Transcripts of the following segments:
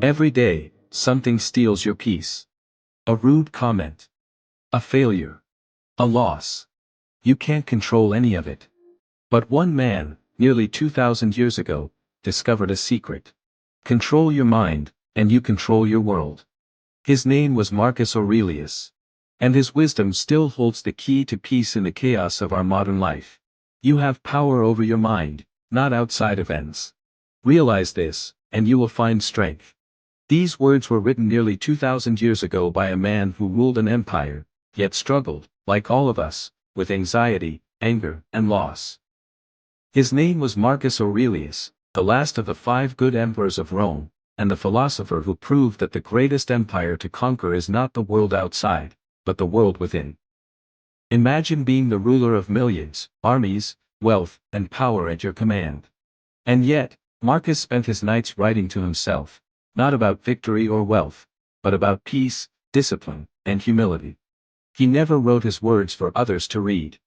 Every day, something steals your peace. A rude comment. A failure. A loss. You can't control any of it. But one man, nearly 2,000 years ago, discovered a secret. Control your mind, and you control your world. His name was Marcus Aurelius. And his wisdom still holds the key to peace in the chaos of our modern life. You have power over your mind, not outside events. Realize this, and you will find strength. These words were written nearly 2,000 years ago by a man who ruled an empire, yet struggled, like all of us, with anxiety, anger, and loss. His name was Marcus Aurelius, the last of the 5 good emperors of Rome, and the philosopher who proved that the greatest empire to conquer is not the world outside, but the world within. Imagine being the ruler of millions, armies, wealth, and power at your command. And yet, Marcus spent his nights writing to himself, not about victory or wealth, but about peace, discipline, and humility. He never wrote his words for others to read.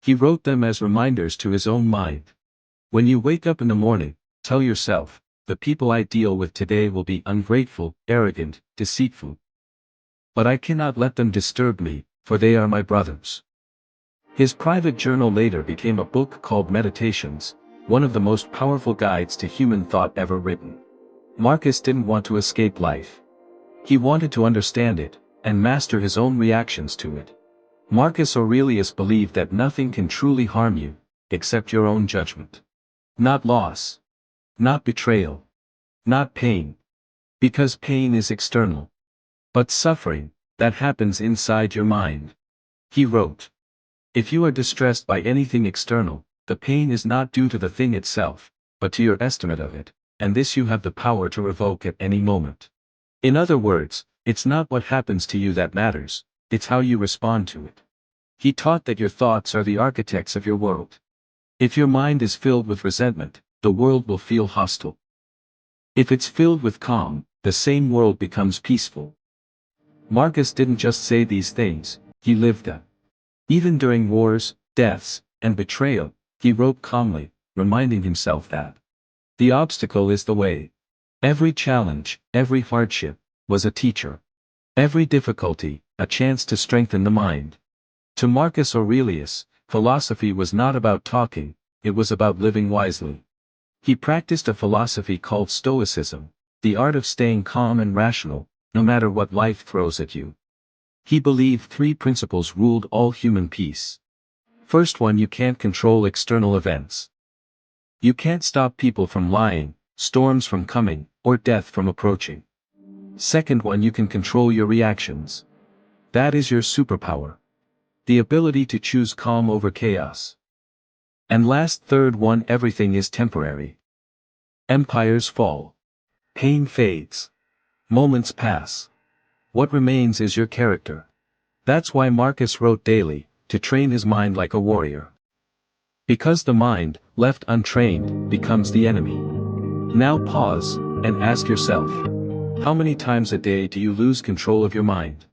He wrote them as reminders to his own mind. When you wake up in the morning, tell yourself, the people I deal with today will be ungrateful, arrogant, deceitful. But I cannot let them disturb me, for they are my brothers. His private journal later became a book called Meditations, one of the most powerful guides to human thought ever written. Marcus didn't want to escape life. He wanted to understand it, and master his own reactions to it. Marcus Aurelius believed that nothing can truly harm you, except your own judgment. Not loss. Not betrayal. Not pain. Because pain is external. But suffering, that happens inside your mind. He wrote, if you are distressed by anything external, the pain is not due to the thing itself, but to your estimate of it, and this you have the power to revoke at any moment. In other words, it's not what happens to you that matters, it's how you respond to it. He taught that your thoughts are the architects of your world. If your mind is filled with resentment, the world will feel hostile. If it's filled with calm, the same world becomes peaceful. Marcus didn't just say these things, he lived them. Even during wars, deaths, and betrayal, he wrote calmly, reminding himself that the obstacle is the way. Every challenge, every hardship, was a teacher. Every difficulty, a chance to strengthen the mind. To Marcus Aurelius, philosophy was not about talking, it was about living wisely. He practiced a philosophy called Stoicism, the art of staying calm and rational, no matter what life throws at you. He believed 3 principles ruled all human peace. First one, you can't control external events. You can't stop people from lying, storms from coming, or death from approaching. Second one, you can control your reactions. That is your superpower. The ability to choose calm over chaos. And last, third one, everything is temporary. Empires fall. Pain fades. Moments pass. What remains is your character. That's why Marcus wrote daily, to train his mind like a warrior. Because the mind, left untrained, becomes the enemy. Now pause, and ask yourself, how many times a day do you lose control of your mind?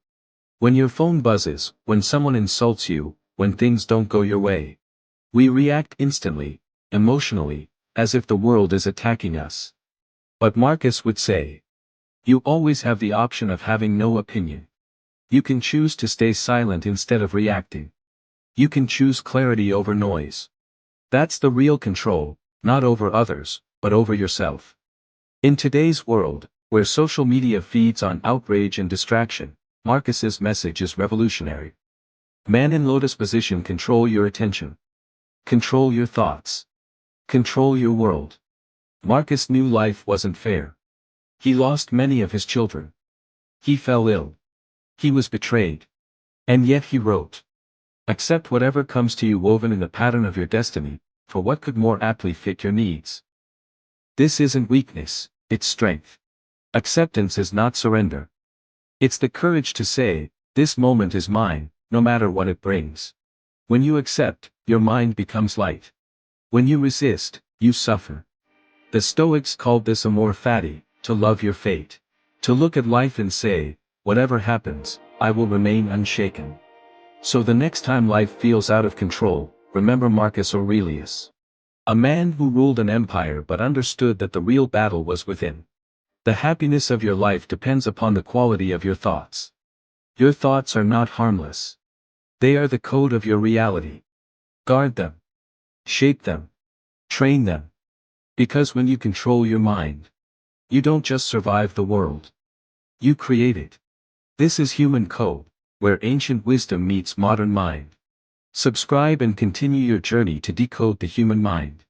When your phone buzzes, when someone insults you, when things don't go your way. We react instantly, emotionally, as if the world is attacking us. But Marcus would say, you always have the option of having no opinion. You can choose to stay silent instead of reacting. You can choose clarity over noise. That's the real control, not over others, but over yourself. In today's world, where social media feeds on outrage and distraction, Marcus's message is revolutionary. Man in lotus position, control your attention. Control your thoughts. Control your world. Marcus knew life wasn't fair. He lost many of his children. He fell ill. He was betrayed. And yet he wrote, accept whatever comes to you, woven in the pattern of your destiny, for what could more aptly fit your needs? This isn't weakness, it's strength. Acceptance is not surrender. It's the courage to say, this moment is mine, no matter what it brings. When you accept, your mind becomes light. When you resist, you suffer. The Stoics called this amor fati, to love your fate. To look at life and say, whatever happens, I will remain unshaken. So the next time life feels out of control, remember Marcus Aurelius. A man who ruled an empire but understood that the real battle was within. The happiness of your life depends upon the quality of your thoughts. Your thoughts are not harmless. They are the code of your reality. Guard them. Shape them. Train them. Because when you control your mind, you don't just survive the world. You create it. This is Human Code, where ancient wisdom meets modern mind. Subscribe and continue your journey to decode the human mind.